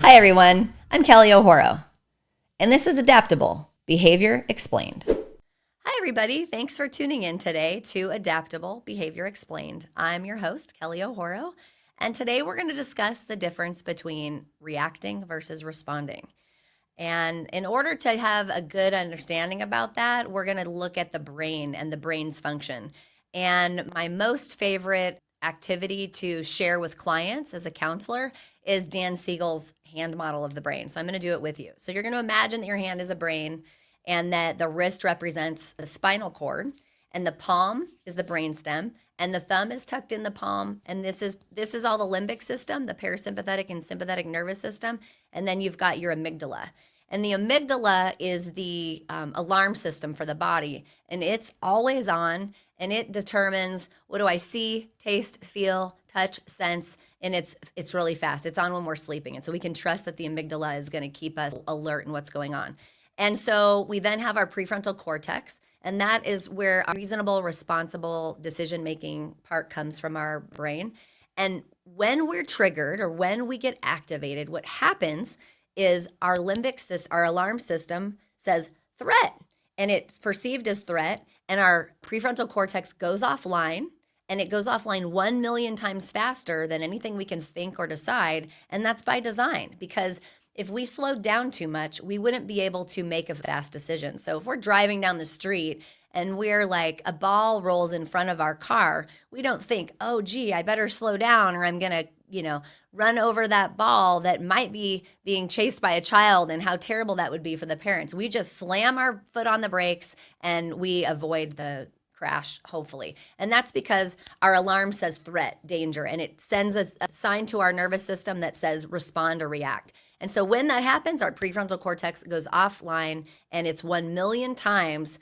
Hi everyone, I'm Kelly O'Horo, and this is Adaptable, Behavior Explained. Hi everybody, thanks for tuning in today to Adaptable, Behavior Explained. I'm your host, Kelly O'Horo, and today we're going to discuss the difference between reacting versus responding. And in order to have a good understanding about that, we're going to look at the brain and the brain's function. And my most favorite activity to share with clients as a counselor is Dan Siegel's hand model of the brain. So I'm going to do it with you. So you're going to imagine that your hand is a brain and that the wrist represents the spinal cord and the palm is the brainstem and the thumb is tucked in the palm, and this is all the limbic system, the parasympathetic and sympathetic nervous system, and then you've got your amygdala. And the amygdala is the alarm system for the body, and it's always on, and it determines what do I see, taste, feel, touch, sense, and it's really fast. It's on when we're sleeping, and so we can trust that the amygdala is going to keep us alert in what's going on. And so we then have our prefrontal cortex, and that is where our reasonable, responsible decision-making part comes from our brain. And when we're triggered or when we get activated, what happens is our limbic system, our alarm system says threat, and it's perceived as threat, and our prefrontal cortex goes offline, and it goes offline 1 million times faster than anything we can think or decide, and that's by design, because if we slowed down too much, we wouldn't be able to make a fast decision. So if we're driving down the street and we're like, a ball rolls in front of our car, we don't think, oh, gee, I better slow down or I'm going to, run over that ball that might be being chased by a child and how terrible that would be for the parents. We just slam our foot on the brakes and we avoid the crash, hopefully. And that's because our alarm says threat, danger, and it sends a sign to our nervous system that says respond or react. And so when that happens, our prefrontal cortex goes offline, and it's 1 million times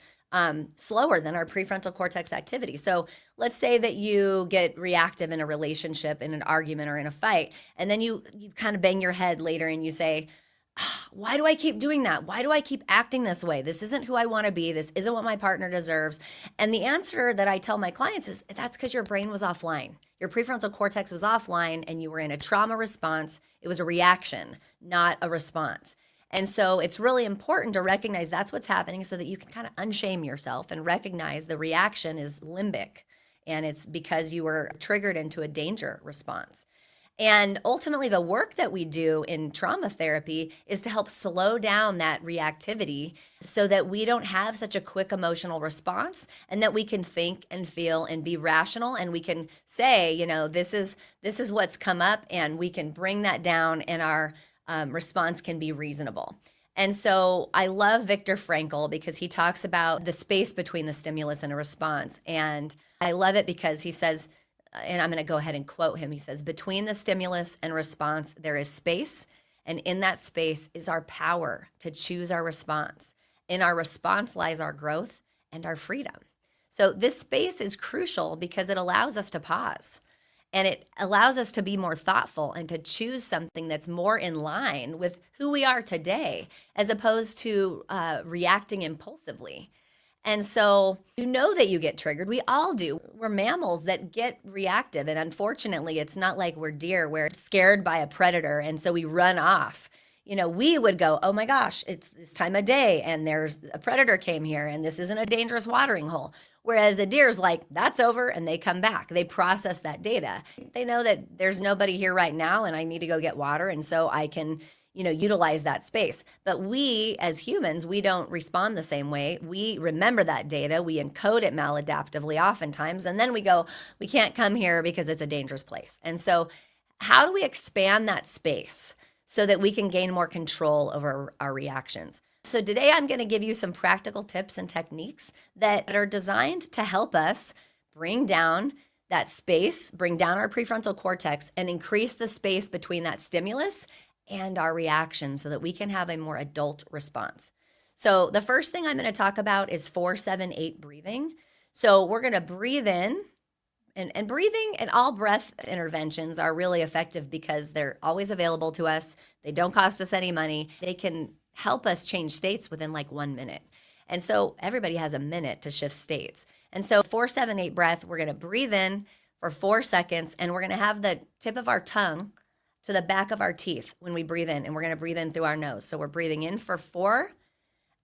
slower than our prefrontal cortex activity. So let's say that you get reactive in a relationship, in an argument, or in a fight, and then you kind of bang your head later and you say, why do I keep doing that? Why do I keep acting this way? This isn't who I want to be. This isn't what my partner deserves. And the answer that I tell my clients is that's because your brain was offline. Your prefrontal cortex was offline and you were in a trauma response. It was a reaction, not a response. And so it's really important to recognize that's what's happening so that you can kind of unshame yourself and recognize the reaction is limbic, and it's because you were triggered into a danger response. And ultimately, the work that we do in trauma therapy is to help slow down that reactivity so that we don't have such a quick emotional response, and that we can think and feel and be rational, and we can say, this is what's come up, and we can bring that down, and our response can be reasonable. And so I love Viktor Frankl because he talks about the space between the stimulus and a response. And I love it because he says, and I'm going to go ahead and quote him. He says, between the stimulus and response, there is space. And in that space is our power to choose our response. In our response lies our growth and our freedom. So this space is crucial because it allows us to pause. And it allows us to be more thoughtful and to choose something that's more in line with who we are today, as opposed to reacting impulsively. And so you know that you get triggered. We all do. We're mammals that get reactive. And unfortunately, it's not like we're deer. We're scared by a predator, and so we run off. We would go, oh my gosh, it's this time of day, and there's a predator came here, and this isn't a dangerous watering hole. Whereas a deer's like, that's over, and they come back. They process that data. They know that there's nobody here right now, and I need to go get water, and so I can utilize that space. But we, as humans, we don't respond the same way. We remember that data, we encode it maladaptively oftentimes, and then we go, we can't come here because it's a dangerous place. And so how do we expand that space so that we can gain more control over our reactions? So today I'm going to give you some practical tips and techniques that are designed to help us bring down that space, bring down our prefrontal cortex, and increase the space between that stimulus and our reaction so that we can have a more adult response. So the first thing I'm going to talk about is 4-7-8 breathing. So we're going to breathe in, and breathing and all breath interventions are really effective because they're always available to us. They don't cost us any money. They can help us change states within like 1 minute. And so everybody has a minute to shift states. And so 4-7-8 breath, we're going to breathe in for 4 seconds, and we're going to have the tip of our tongue to the back of our teeth when we breathe in, and we're going to breathe in through our nose. So we're breathing in for 4,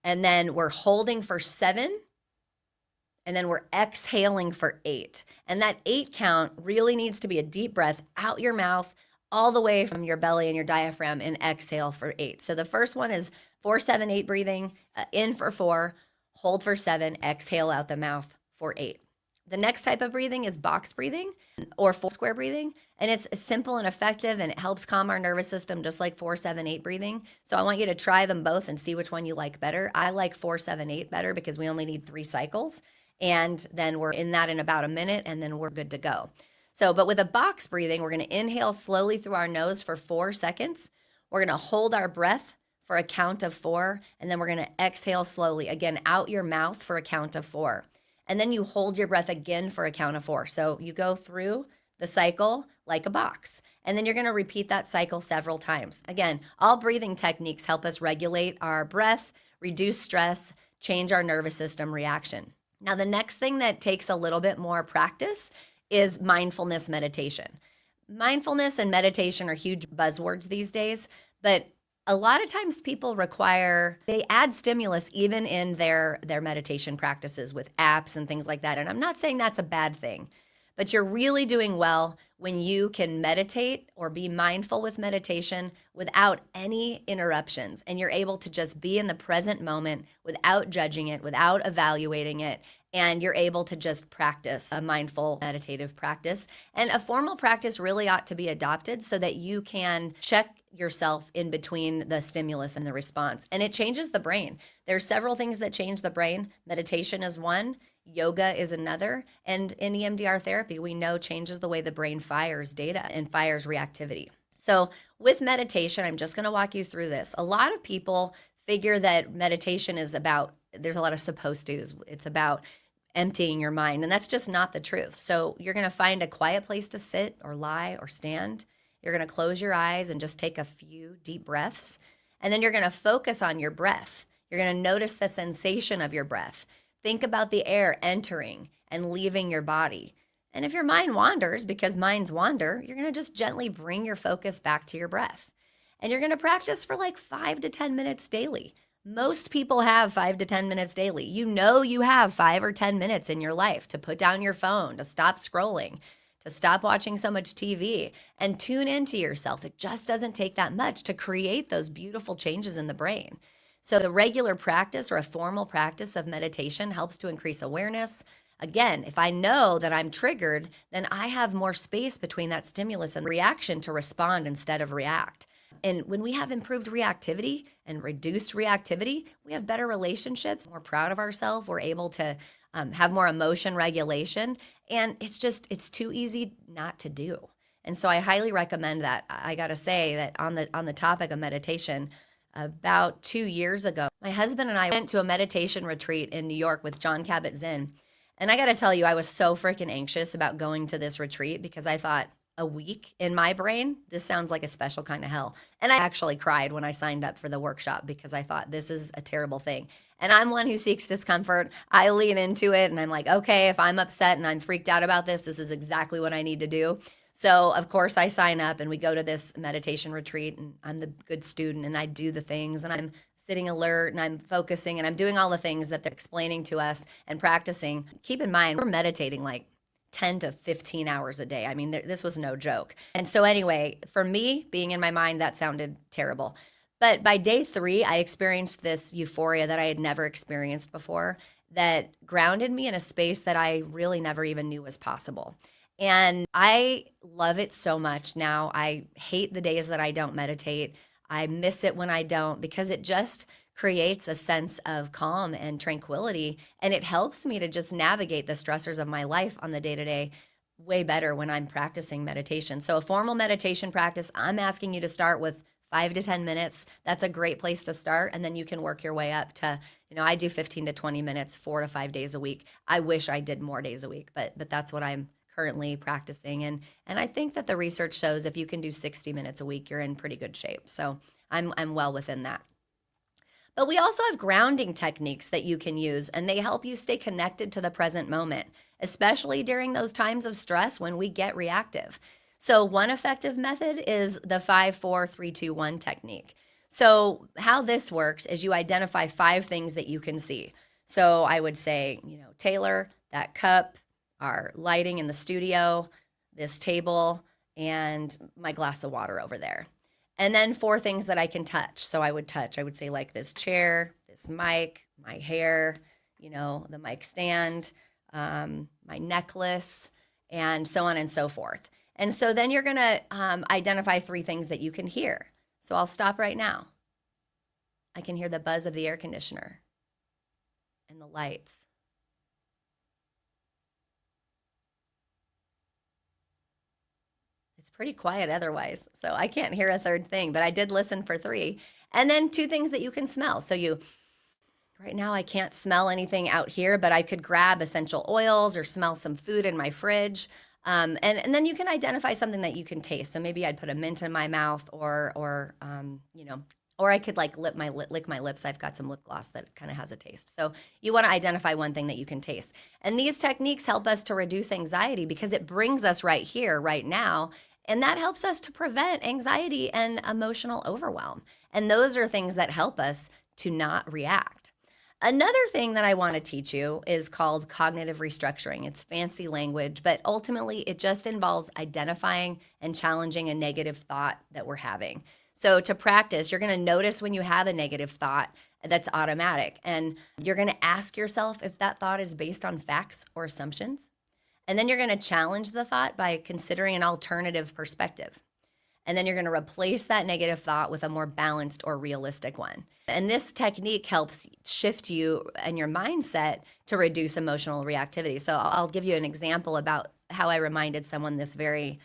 and then we're holding for 7, and then we're exhaling for 8. And that 8 count really needs to be a deep breath out your mouth all the way from your belly and your diaphragm, and exhale for 8. So the first one is 4, 7, 8 breathing, in for 4, hold for 7, exhale out the mouth for 8. The next type of breathing is box breathing or full square breathing. And it's simple and effective, and it helps calm our nervous system just like 4, 7, 8 breathing. So I want you to try them both and see which one you like better. I like 4, 7, 8 better because we only need 3 cycles. And then we're in that in about a minute, and then we're good to go. So, but with a box breathing, we're going to inhale slowly through our nose for 4 seconds. We're going to hold our breath for a count of 4, and then we're going to exhale slowly, again, out your mouth for a count of 4. And then you hold your breath again for a count of 4. So you go through the cycle like a box. And then you're going to repeat that cycle several times. Again, all breathing techniques help us regulate our breath, reduce stress, change our nervous system reaction. Now, the next thing that takes a little bit more practice is mindfulness meditation. Mindfulness and meditation are huge buzzwords these days, but a lot of times people they add stimulus even in their meditation practices with apps and things like that. And I'm not saying that's a bad thing, but you're really doing well when you can meditate or be mindful with meditation without any interruptions. And you're able to just be in the present moment without judging it, without evaluating it. And you're able to just practice a mindful meditative practice. And a formal practice really ought to be adopted so that you can check yourself in between the stimulus and the response. And it changes the brain. There's several things that change the brain. Meditation is one, yoga is another, and in EMDR therapy, we know changes the way the brain fires data and fires reactivity. So with meditation, I'm just going to walk you through this. A lot of people figure that meditation is about, there's a lot of supposed to's. It's about emptying your mind, and that's just not the truth. So you're going to find a quiet place to sit or lie or stand. You're going to close your eyes and just take a few deep breaths. And then you're going to focus on your breath. You're going to notice the sensation of your breath. Think about the air entering and leaving your body. And if your mind wanders, because minds wander, you're going to just gently bring your focus back to your breath. And you're going to practice for like 5 to 10 minutes daily. Most people have 5 to 10 minutes daily. You know you have 5 or 10 minutes in your life to put down your phone, to stop scrolling, to stop watching so much TV, and tune into yourself. It just doesn't take that much to create those beautiful changes in the brain. So the regular practice or a formal practice of meditation helps to increase awareness. Again, if I know that I'm triggered, then I have more space between that stimulus and reaction to respond instead of react. And when we have improved reactivity and reduced reactivity, we have better relationships, more proud of ourselves. We're able to have more emotion regulation. And it's too easy not to do. And so I highly recommend that. I got to say that on the topic of meditation, about 2 years ago, my husband and I went to a meditation retreat in New York with John Kabat-Zinn. And I got to tell you, I was so freaking anxious about going to this retreat because I thought, a week in my brain, this sounds like a special kind of hell. And I actually cried when I signed up for the workshop because I thought this is a terrible thing. And I'm one who seeks discomfort. I lean into it and I'm like, okay, if I'm upset and I'm freaked out about this, this is exactly what I need to do. So of course I sign up and we go to this meditation retreat, and I'm the good student and I do the things and I'm sitting alert and I'm focusing and I'm doing all the things that they're explaining to us and practicing. Keep in mind, we're meditating like 10 to 15 hours a day. I mean, this was no joke. And so anyway, for me, being in my mind, that sounded terrible. But by day 3, I experienced this euphoria that I had never experienced before that grounded me in a space that I really never even knew was possible. And I love it so much now. I hate the days that I don't meditate. I miss it when I don't because it just creates a sense of calm and tranquility. And it helps me to just navigate the stressors of my life on the day-to-day way better when I'm practicing meditation. So a formal meditation practice, I'm asking you to start with 5 to 10 minutes. That's a great place to start. And then you can work your way up to, I do 15 to 20 minutes, 4 to 5 days a week. I wish I did more days a week, but that's what I'm currently practicing. And I think that the research shows if you can do 60 minutes a week, you're in pretty good shape. So I'm well within that. But we also have grounding techniques that you can use, and they help you stay connected to the present moment, especially during those times of stress when we get reactive. So one effective method is the 5, 4, 3, 2, 1 technique. So how this works is you identify 5 things that you can see. So I would say, Taylor, that cup, our lighting in the studio, this table, and my glass of water over there. And then 4 things that I can touch. So I would say like this chair, this mic, my hair, the mic stand, my necklace, and so on and so forth. And so then you're going to identify 3 things that you can hear. So I'll stop right now. I can hear the buzz of the air conditioner and the lights. It's pretty quiet otherwise, so I can't hear a 3rd thing, but I did listen for 3. And then 2 things that you can smell. So right now I can't smell anything out here, but I could grab essential oils or smell some food in my fridge. And then you can identify something that you can taste. So maybe I'd put a mint in my mouth, or I could lick my lips. I've got some lip gloss that kind of has a taste. So you want to identify one thing that you can taste. And these techniques help us to reduce anxiety because it brings us right here, right now. And that helps us to prevent anxiety and emotional overwhelm. And those are things that help us to not react. Another thing that I want to teach you is called cognitive restructuring. It's fancy language, but ultimately it just involves identifying and challenging a negative thought that we're having. So to practice, you're going to notice when you have a negative thought that's automatic, and you're going to ask yourself if that thought is based on facts or assumptions. And then you're going to challenge the thought by considering an alternative perspective. And then you're going to replace that negative thought with a more balanced or realistic one. And this technique helps shift you and your mindset to reduce emotional reactivity. So I'll give you an example about how I reminded someone this very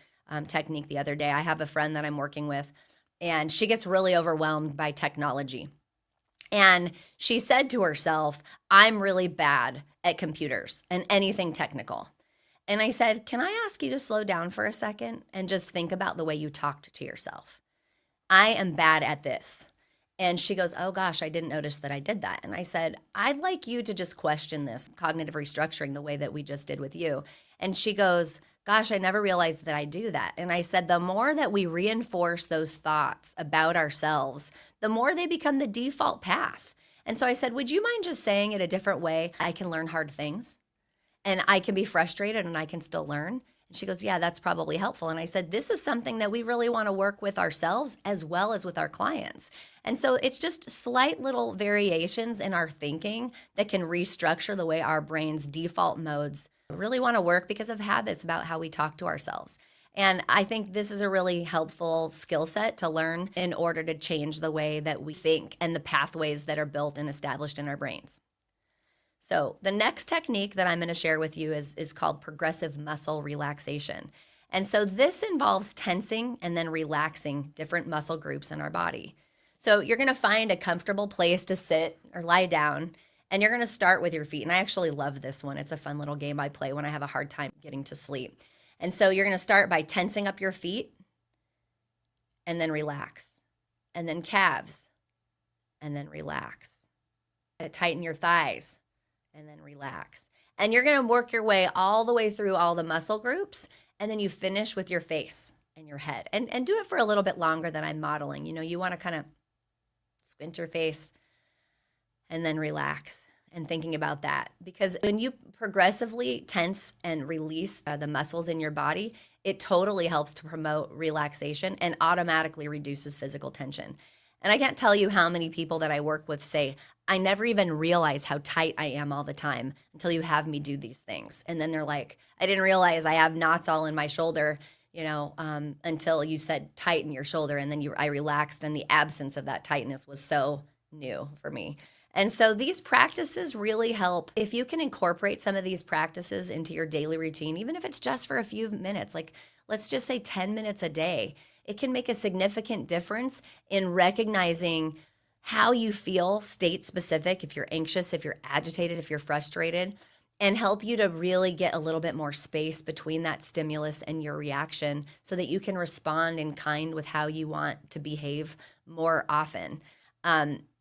technique the other day. I have a friend that I'm working with, and she gets really overwhelmed by technology. And she said to herself, I'm really bad at computers and anything technical. And I said, can I ask you to slow down for a second and just think about the way you talked to yourself? I am bad at this. And she goes, oh gosh, I didn't notice that I did that. And I said, I'd like you to just question this cognitive restructuring the way that we just did with you. And she goes, gosh, I never realized that I do that. And I said, the more that we reinforce those thoughts about ourselves, the more they become the default path. And so I said, would you mind just saying it a different way? I can learn hard things. And I can be frustrated and I can still learn. And she goes, yeah, that's probably helpful. And I said, this is something that we really want to work with ourselves as well as with our clients. And so it's just slight little variations in our thinking that can restructure the way our brain's default modes really want to work because of habits about how we talk to ourselves. And I think this is a really helpful skill set to learn in order to change the way that we think and the pathways that are built and established in our brains. So the next technique that I'm going to share with you is called progressive muscle relaxation. And so this involves tensing and then relaxing different muscle groups in our body. So you're going to find a comfortable place to sit or lie down, and you're going to start with your feet. And I actually love this one. It's a fun little game I play when I have a hard time getting to sleep. And so you're going to start by tensing up your feet and then relax, and then calves and then relax. Tighten your thighs and then relax. And you're going to work your way all the way through all the muscle groups, and then you finish with your face and your head. And do it for a little bit longer than I'm modeling. You want to kind of squint your face and then relax, and thinking about that. Because when you progressively tense and release the muscles in your body, it totally helps to promote relaxation and automatically reduces physical tension. And I can't tell you how many people that I work with say, I never even realize how tight I am all the time until you have me do these things. And then they're like, I didn't realize I have knots all in my shoulder, until you said tighten your shoulder. And then I relaxed, and the absence of that tightness was so new for me. And so these practices really help. If you can incorporate some of these practices into your daily routine, even if it's just for a few minutes, like let's just say 10 minutes a day, it can make a significant difference in recognizing how you feel, state specific, if you're anxious, if you're agitated, if you're frustrated, and help you to really get a little bit more space between that stimulus and your reaction so that you can respond in kind with how you want to behave more often.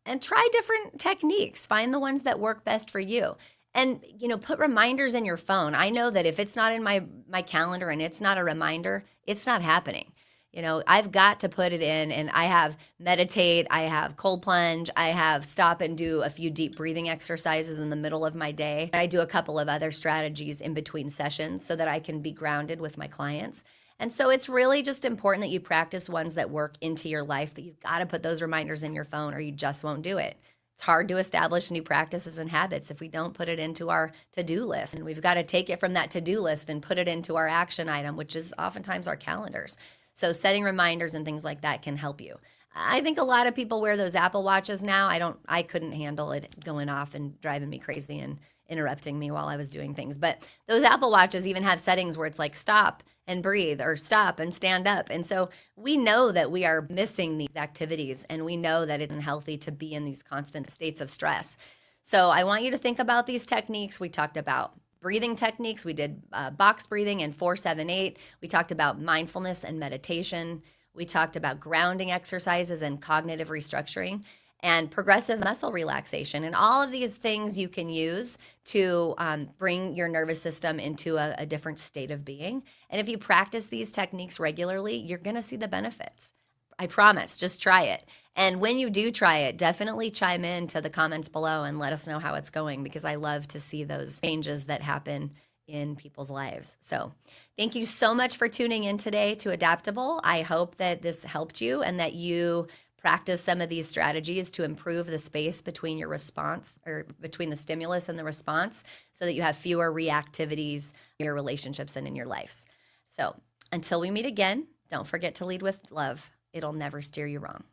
And try different techniques. Find the ones that work best for you. And, put reminders in your phone. I know that if it's not in my my calendar and it's not a reminder, it's not happening. I've got to put it in, and I have meditate, I have cold plunge, I have stop and do a few deep breathing exercises in the middle of my day. I do a couple of other strategies in between sessions so that I can be grounded with my clients. And so it's really just important that you practice ones that work into your life, but you've got to put those reminders in your phone or you just won't do it. It's hard to establish new practices and habits if we don't put it into our to-do list. And we've got to take it from that to-do list and put it into our action item, which is oftentimes our calendars. So setting reminders and things like that can help you. I think a lot of people wear those Apple Watches now. I couldn't handle it going off and driving me crazy and interrupting me while I was doing things. But those Apple Watches even have settings where it's like stop and breathe or stop and stand up. And so we know that we are missing these activities, and we know that it's unhealthy to be in these constant states of stress. So I want you to think about these techniques. We talked about breathing techniques. We did box breathing and 4-7-8. We talked about mindfulness and meditation. We talked about grounding exercises and cognitive restructuring and progressive muscle relaxation. And all of these things you can use to bring your nervous system into a different state of being. And if you practice these techniques regularly, you're going to see the benefits. I promise. Just try it. And when you do try it, definitely chime in to the comments below and let us know how it's going, because I love to see those changes that happen in people's lives. So thank you so much for tuning in today to Adaptable. I hope that this helped you and that you practice some of these strategies to improve the space between your response, or between the stimulus and the response, so that you have fewer reactivities in your relationships and in your lives. So until we meet again, don't forget to lead with love. It'll never steer you wrong.